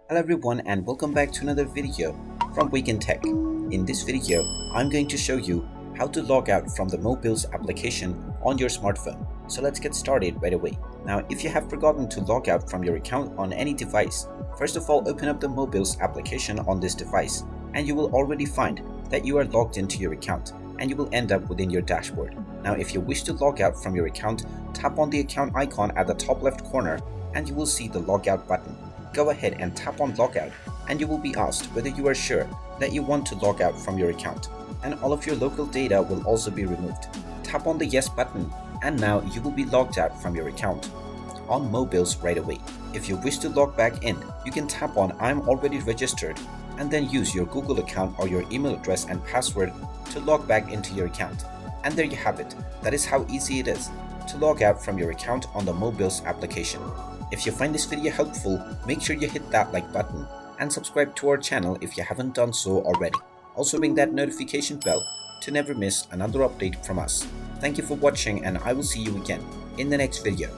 Hello everyone and welcome back to another video from Wake&Tech. In this video, I'm going to show you how to log out from the Mobills application on your smartphone. So let's get started right away. Now, if you have forgotten to log out from your account on any device, first of all open up the Mobills application on this device and you will already find that you are logged into your account and you will end up within your dashboard. Now, if you wish to log out from your account, tap on the account icon at the top left corner and you will see the logout button. Go ahead and tap on logout and you will be asked whether you are sure that you want to log out from your account, and all of your local data will also be removed. Tap on the yes button and now you will be logged out from your account on Mobills right away. If you wish to log back in, you can tap on I'm already registered and then use your Google account or your email address and password to log back into your account. And there you have it. That is how easy it is to log out from your account on the Mobills application. If you find this video helpful, make sure you hit that like button and subscribe to our channel if you haven't done so already. Also ring that notification bell to never miss another update from us. Thank you for watching and I will see you again in the next video.